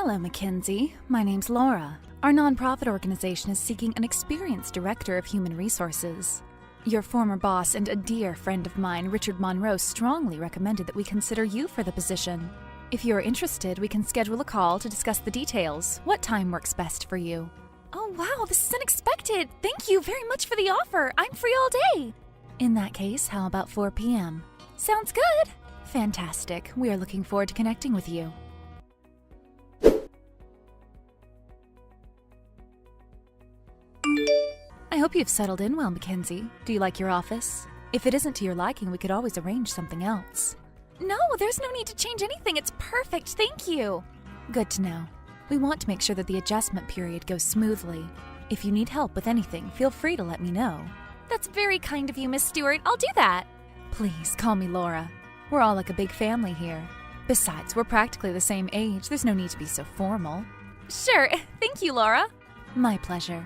Hello, Mackenzie. My name's Laura. Our nonprofit organization is seeking an experienced director of human resources. Your former boss and a dear friend of mine, Richard Monroe, strongly recommended that we consider you for the position. If you're interested, we can schedule a call to discuss the details. What time works best for you? Oh wow, this is unexpected. Thank you very much for the offer. I'm free all day. In that case, how about 4 p.m.? Sounds good. Fantastic. We are looking forward to connecting with you. I hope you've settled in well, Mackenzie. Do you like your office? If it isn't to your liking, we could always arrange something else. No, there's no need to change anything. It's perfect. Thank you. Good to know. We want to make sure that the adjustment period goes smoothly. If you need help with anything, feel free to let me know. That's very kind of you, Miss Stewart. I'll do that. Please, call me Laura. We're all like a big family here. Besides, we're practically the same age. There's no need to be so formal. Sure. Thank you, Laura. My pleasure.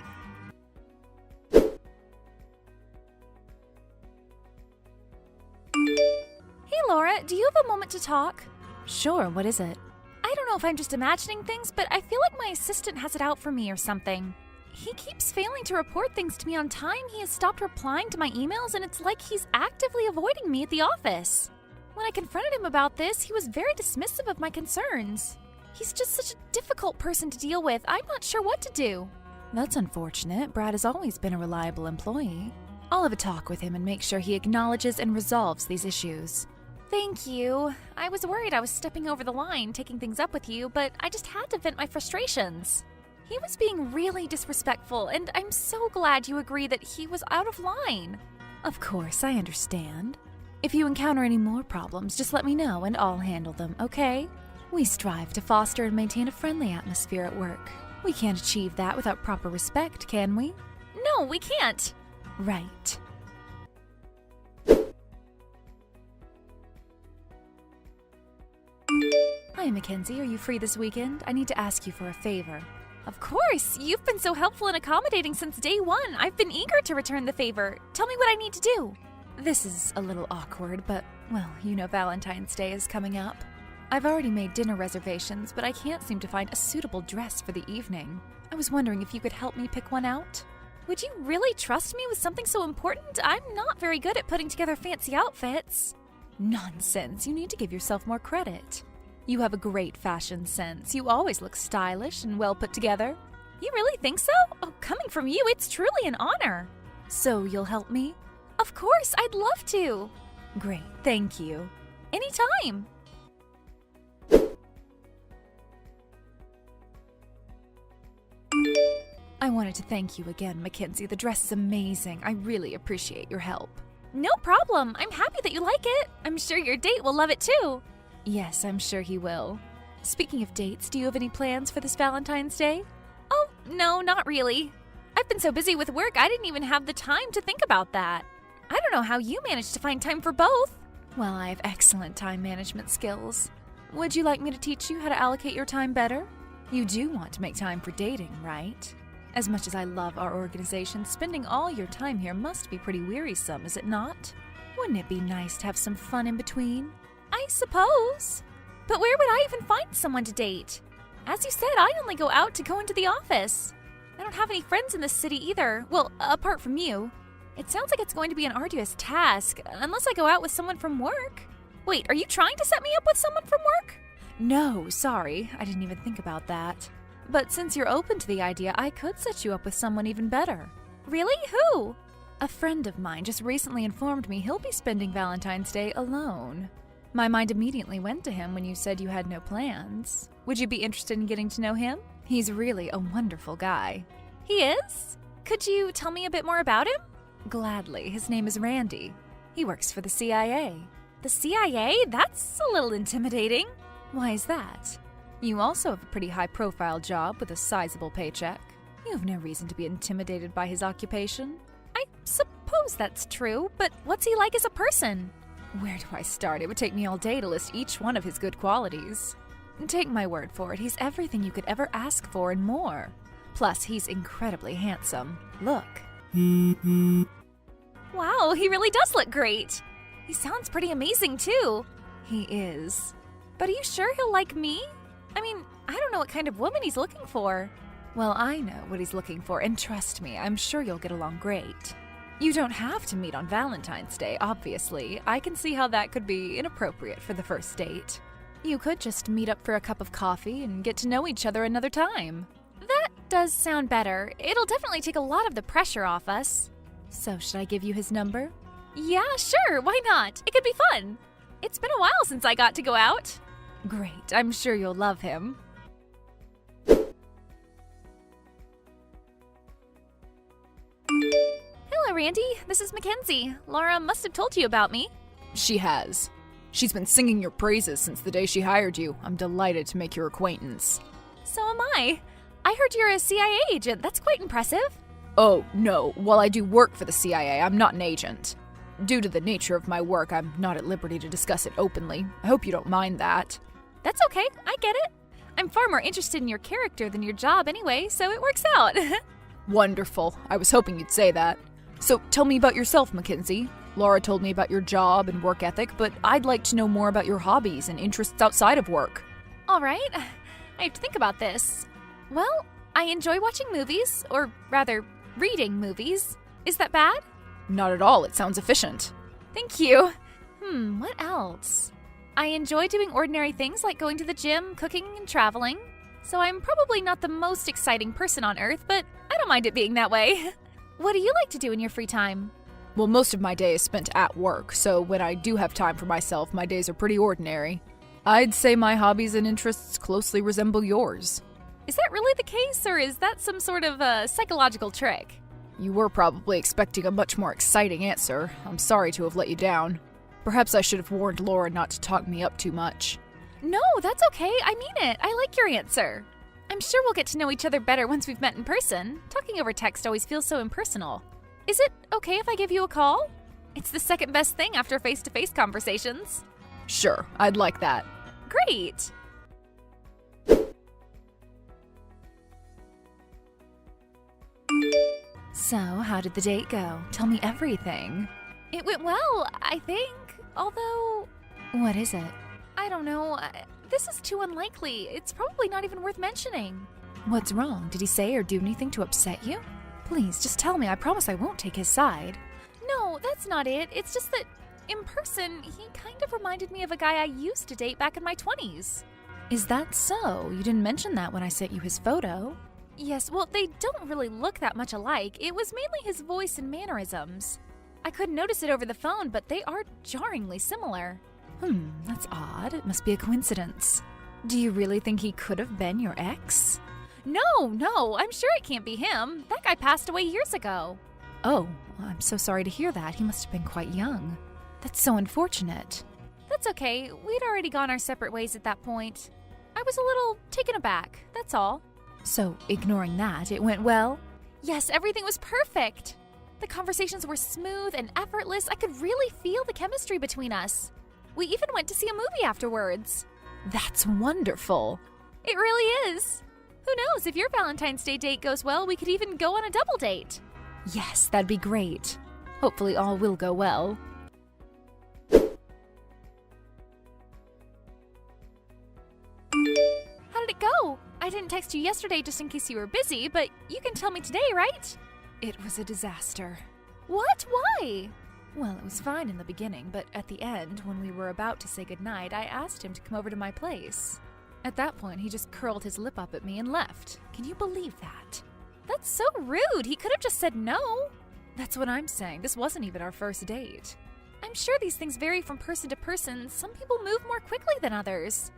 Hey, Laura, do you have a moment to talk? Sure, what is it? I don't know if I'm just imagining things, but I feel like my assistant has it out for me or something. He keeps failing to report things to me on time. He has stopped replying to my emails, and it's like he's actively avoiding me at the office. When I confronted him about this, he was very dismissive of my concerns. He's just such a difficult person to deal with. I'm not sure what to do. That's unfortunate. Brad has always been a reliable employee. I'll have a talk with him and make sure he acknowledges and resolves these issues. Thank you. I was worried I was stepping over the line, taking things up with you, but I just had to vent my frustrations. He was being really disrespectful, and I'm so glad you agree that he was out of line. Of course, I understand. If you encounter any more problems, just let me know and I'll handle them, okay? We strive to foster and maintain a friendly atmosphere at work. We can't achieve that without proper respect, can we? No, we can't. Right. Hi, Mackenzie. Are you free this weekend? I need to ask you for a favor. Of course. You've been so helpful and accommodating since day one. I've been eager to return the favor. Tell me what I need to do. This is a little awkward, but, well, you know Valentine's Day is coming up. I've already made dinner reservations, but I can't seem to find a suitable dress for the evening. I was wondering if you could help me pick one out. Would you really trust me with something so important? I'm not very good at putting together fancy outfits. Nonsense. You need to give yourself more credit. You have a great fashion sense. You always look stylish and well put together. You really think so? Oh, coming from you, it's truly an honor. So you'll help me? Of course, I'd love to. Great, thank you. Anytime. I wanted to thank you again, Mackenzie. The dress is amazing. I really appreciate your help. No problem. I'm happy that you like it. I'm sure your date will love it too. Yes, I'm sure he will. Speaking of dates, do you have any plans for this Valentine's Day? Oh, no, not really. I've been so busy with work, I didn't even have the time to think about that. I don't know how you managed to find time for both. Well, I have excellent time management skills. Would you like me to teach you how to allocate your time better? You do want to make time for dating, right? As much as I love our organization, spending all your time here must be pretty wearisome, is it not? Wouldn't it be nice to have some fun in between? I suppose. But where would I even find someone to date? As you said, I only go out to go into the office. I don't have any friends in this city either. Well, apart from you. It sounds like it's going to be an arduous task, unless I go out with someone from work. Wait, are you trying to set me up with someone from work? No, sorry. I didn't even think about that. But since you're open to the idea, I could set you up with someone even better. Really? Who? A friend of mine just recently informed me he'll be spending Valentine's Day alone. My mind immediately went to him when you said you had no plans. Would you be interested in getting to know him? He's really a wonderful guy. He is? Could you tell me a bit more about him? Gladly. His name is Randy. He works for the CIA. The CIA? That's a little intimidating. Why is that? You also have a pretty high-profile job with a sizable paycheck. You have no reason to be intimidated by his occupation. I suppose that's true, but what's he like as a person? Where do I start? It would take me all day to list each one of his good qualities. Take my word for it, he's everything you could ever ask for and more. Plus, he's incredibly handsome. Look. Wow, he really does look great. He sounds pretty amazing, too. He is. But are you sure he'll like me? I mean, I don't know what kind of woman he's looking for. Well, I know what he's looking for, and trust me, I'm sure you'll get along great. You don't have to meet on Valentine's Day, obviously. I can see how that could be inappropriate for the first date. You could just meet up for a cup of coffee and get to know each other another time. That does sound better. It'll definitely take a lot of the pressure off us. So should I give you his number? Yeah, sure, why not? It could be fun. It's been a while since I got to go out. Great, I'm sure you'll love him. Hello, Randy. This is Mackenzie. Laura must have told you about me. She has. She's been singing your praises since the day she hired you. I'm delighted to make your acquaintance. So am I. I heard you're a CIA agent. That's quite impressive. Oh, no. While I do work for the CIA, I'm not an agent. Due to the nature of my work, I'm not at liberty to discuss it openly. I hope you don't mind that. That's okay. I get it. I'm far more interested in your character than your job anyway, so it works out. Wonderful. I was hoping you'd say that. So tell me about yourself, Mackenzie. Laura told me about your job and work ethic, but I'd like to know more about your hobbies and interests outside of work. All right. I have to think about this. Well, I enjoy watching movies, or rather, reading movies. Is that bad? Not at all. It sounds efficient. Thank you. What else? I enjoy doing ordinary things like going to the gym, cooking, and traveling. So I'm probably not the most exciting person on Earth, but I don't mind it being that way. What do you like to do in your free time? Well, most of my day is spent at work, so when I do have time for myself, my days are pretty ordinary. I'd say my hobbies and interests closely resemble yours. Is that really the case, or is that some sort of psychological trick? You were probably expecting a much more exciting answer. I'm sorry to have let you down. Perhaps I should have warned Laura not to talk me up too much. No, that's okay. I mean it. I like your answer. I'm sure we'll get to know each other better once we've met in person. Talking over text always feels so impersonal. Is it okay if I give you a call? It's the second best thing after face-to-face conversations. Sure, I'd like that. Great! So, how did the date go? Tell me everything. It went well, I think. Although... What is it? I don't know. This is too unlikely. It's probably not even worth mentioning. What's wrong? Did he say or do anything to upset you? Please, just tell me. I promise I won't take his side. No, that's not it. It's just that, in person, he kind of reminded me of a guy I used to date back in my 20s. Is that so? You didn't mention that when I sent you his photo. Yes, well, they don't really look that much alike. It was mainly his voice and mannerisms. I couldn't notice it over the phone, but they are jarringly similar. That's odd. It must be a coincidence. Do you really think he could have been your ex? No, I'm sure it can't be him. That guy passed away years ago. Oh, I'm so sorry to hear that. He must have been quite young. That's so unfortunate. That's okay. We'd already gone our separate ways at that point. I was a little taken aback, that's all. So, ignoring that, it went well? Yes, everything was perfect. The conversations were smooth and effortless. I could really feel the chemistry between us. We even went to see a movie afterwards. That's wonderful. It really is. Who knows, if your Valentine's Day date goes well, we could even go on a double date. Yes, that'd be great. Hopefully all will go well. How did it go? I didn't text you yesterday just in case you were busy, but you can tell me today, right? It was a disaster. What? Why? Well, it was fine in the beginning, but at the end, when we were about to say goodnight, I asked him to come over to my place. At that point, he just curled his lip up at me and left. Can you believe that? That's so rude. He could have just said no. That's what I'm saying. This wasn't even our first date. I'm sure these things vary from person to person. Some people move more quickly than others.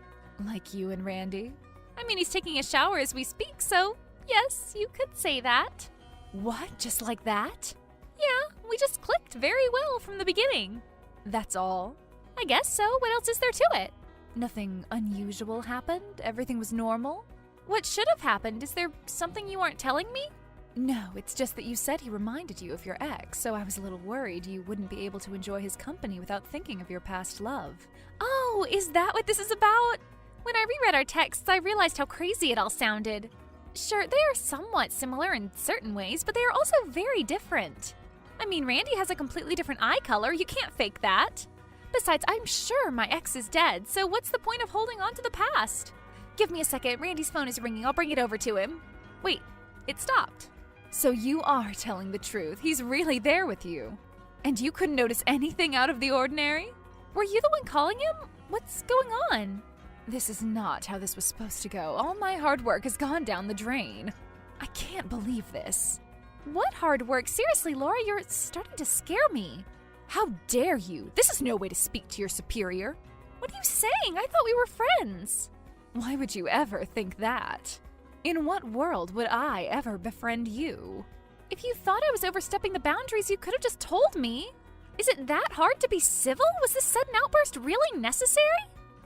Like you and Randy? I mean, he's taking a shower as we speak, so yes, you could say that. What? Just like that? Yeah, we just clicked very well from the beginning. That's all? I guess so. What else is there to it? Nothing unusual happened? Everything was normal? What should have happened? Is there something you aren't telling me? No, it's just that you said he reminded you of your ex, so I was a little worried you wouldn't be able to enjoy his company without thinking of your past love. Oh, is that what this is about? When I reread our texts, I realized how crazy it all sounded. Sure, they are somewhat similar in certain ways, but they are also very different. I mean, Randy has a completely different eye color. You can't fake that. Besides, I'm sure my ex is dead, so what's the point of holding on to the past? Give me a second. Randy's phone is ringing. I'll bring it over to him. Wait, it stopped. So you are telling the truth. He's really there with you. And you couldn't notice anything out of the ordinary? Were you the one calling him? What's going on? This is not how this was supposed to go. All my hard work has gone down the drain. I can't believe this. What hard work? Seriously, Laura, you're starting to scare me. How dare you? This is no way to speak to your superior. What are you saying? I thought we were friends. Why would you ever think that? In what world would I ever befriend you? If you thought I was overstepping the boundaries, you could have just told me. Is it that hard to be civil? Was this sudden outburst really necessary?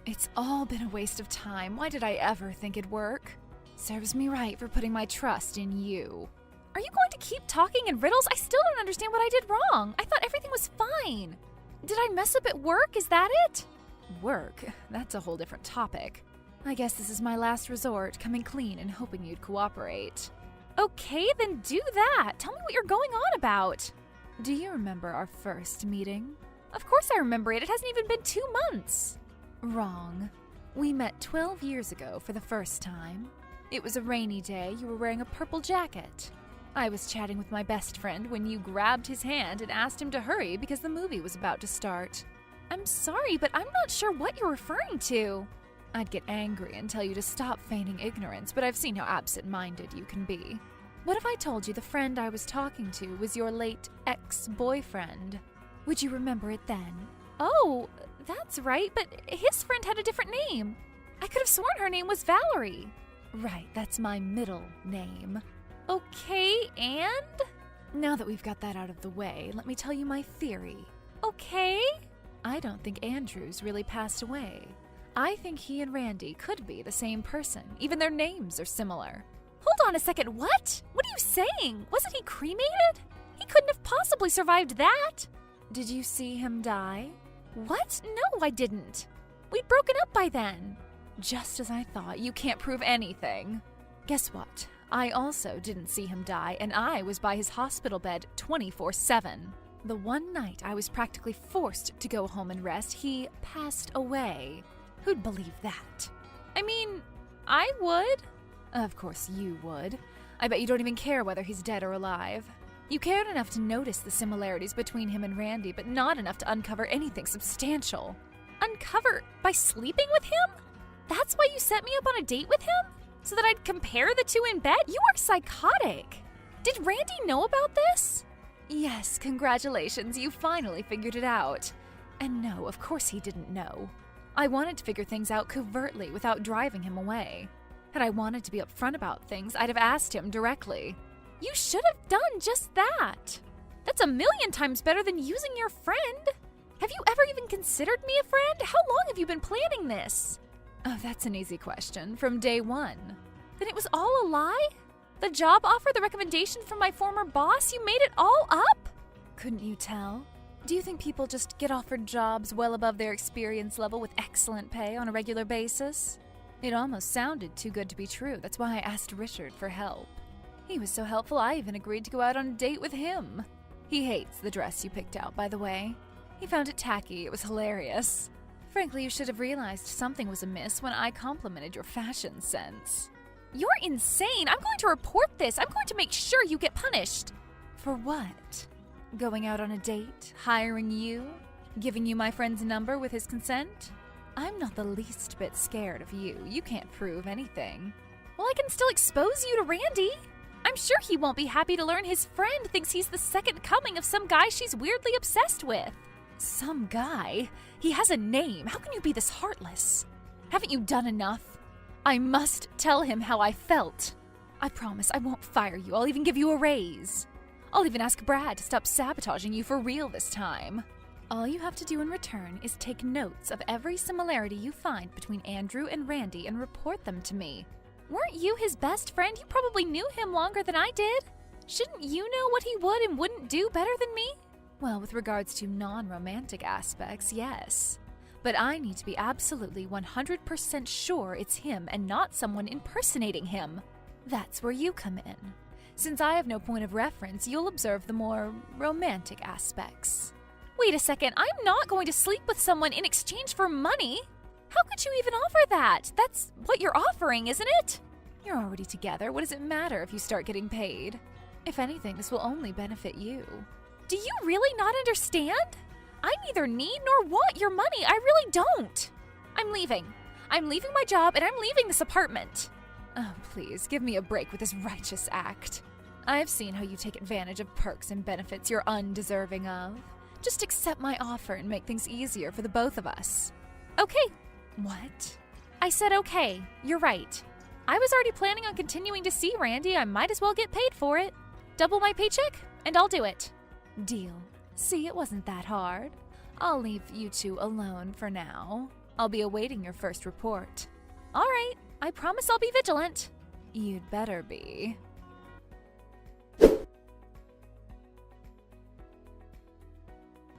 It's all been a waste of time. Why did I ever think it'd work? Serves me right for putting my trust in you. Are you going to keep talking in riddles? I still don't understand what I did wrong. I thought everything was fine. Did I mess up at work? Is that it? Work? That's a whole different topic. I guess this is my last resort, coming clean and hoping you'd cooperate. Okay, then do that. Tell me what you're going on about. Do you remember our first meeting? Of course I remember it. It hasn't even been 2 months. Wrong. We met 12 years ago for the first time. It was a rainy day. You were wearing a purple jacket. I was chatting with my best friend when you grabbed his hand and asked him to hurry because the movie was about to start. I'm sorry, but I'm not sure what you're referring to. I'd get angry and tell you to stop feigning ignorance, but I've seen how absent-minded you can be. What if I told you the friend I was talking to was your late ex-boyfriend? Would you remember it then? Oh, that's right, but his friend had a different name. I could have sworn her name was Valerie. Right, that's my middle name. Okay, and? Now that we've got that out of the way, let me tell you my theory. Okay? I don't think Andrew's really passed away. I think he and Randy could be the same person. Even their names are similar. Hold on a second, what? What are you saying? Wasn't he cremated? He couldn't have possibly survived that. Did you see him die? What? No, I didn't. We'd broken up by then. Just as I thought. You can't prove anything. Guess what? I also didn't see him die, and I was by his hospital bed 24/7. The one night I was practically forced to go home and rest, he passed away. Who'd believe that? I mean, I would. Of course you would. I bet you don't even care whether he's dead or alive. You cared enough to notice the similarities between him and Randy, but not enough to uncover anything substantial. Uncover? By sleeping with him? That's why you set me up on a date with him? So that I'd compare the two in bed? You are psychotic. Did Randy know about this? Yes, congratulations, you finally figured it out. And no, of course he didn't know. I wanted to figure things out covertly without driving him away. Had I wanted to be upfront about things, I'd have asked him directly. You should have done just that. That's 1,000,000 times better than using your friend. Have you ever even considered me a friend? How long have you been planning this? Oh, that's an easy question. From day one. Then it was all a lie? The job offer, the recommendation from my former boss, you made it all up? Couldn't you tell? Do you think people just get offered jobs well above their experience level with excellent pay on a regular basis? It almost sounded too good to be true. That's why I asked Richard for help. He was so helpful, I even agreed to go out on a date with him. He hates the dress you picked out, by the way. He found it tacky. It was hilarious. Frankly, you should have realized something was amiss when I complimented your fashion sense. You're insane. I'm going to report this. I'm going to make sure you get punished. For what? Going out on a date? Hiring you? Giving you my friend's number with his consent? I'm not the least bit scared of you. You can't prove anything. Well, I can still expose you to Randy. I'm sure he won't be happy to learn his friend thinks he's the second coming of some guy she's weirdly obsessed with. Some guy? He has a name. How can you be this heartless? Haven't you done enough? I must tell him how I felt. I promise I won't fire you. I'll even give you a raise. I'll even ask Brad to stop sabotaging you for real this time. All you have to do in return is take notes of every similarity you find between Andrew and Randy and report them to me. Weren't you his best friend? You probably knew him longer than I did. Shouldn't you know what he would and wouldn't do better than me? Well, with regards to non-romantic aspects, yes. But I need to be absolutely 100% sure it's him and not someone impersonating him. That's where you come in. Since I have no point of reference, you'll observe the more romantic aspects. Wait a second, I'm not going to sleep with someone in exchange for money. How could you even offer that? That's what you're offering, isn't it? You're already together. What does it matter if you start getting paid? If anything, this will only benefit you. Do you really not understand? I neither need nor want your money. I really don't. I'm leaving. I'm leaving my job and I'm leaving this apartment. Oh, please, give me a break with this righteous act. I've seen how you take advantage of perks and benefits you're undeserving of. Just accept my offer and make things easier for the both of us. Okay. What? I said okay. You're right. I was already planning on continuing to see Randy. I might as well get paid for it. Double my paycheck, and I'll do it. Deal. See, it wasn't that hard. I'll leave you two alone for now. I'll be awaiting your first report. All right. I promise I'll be vigilant. You'd better be.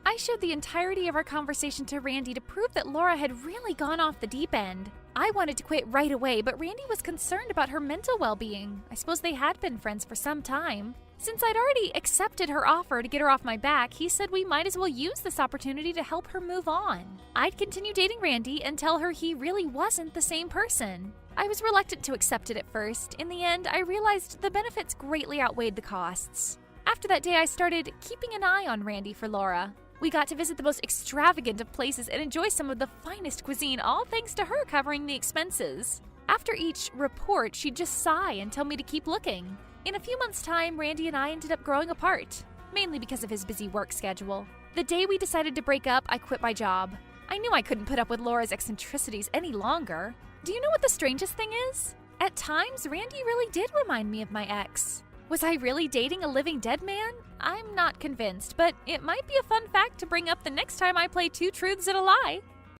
I showed the entirety of our conversation to Randy to prove that Laura had really gone off the deep end. I wanted to quit right away, but Randy was concerned about her mental well-being. I suppose they had been friends for some time. Since I'd already accepted her offer to get her off my back, he said we might as well use this opportunity to help her move on. I'd continue dating Randy and tell her he really wasn't the same person. I was reluctant to accept it at first. In the end, I realized the benefits greatly outweighed the costs. After that day, I started keeping an eye on Randy for Laura. We got to visit the most extravagant of places and enjoy some of the finest cuisine, all thanks to her covering the expenses. After each report, she'd just sigh and tell me to keep looking. In a few months' time, Randy and I ended up growing apart, mainly because of his busy work schedule. The day we decided to break up, I quit my job. I knew I couldn't put up with Laura's eccentricities any longer. Do you know what the strangest thing is? At times, Randy really did remind me of my ex. Was I really dating a living dead man? I'm not convinced, but it might be a fun fact to bring up the next time I play Two Truths and a Lie.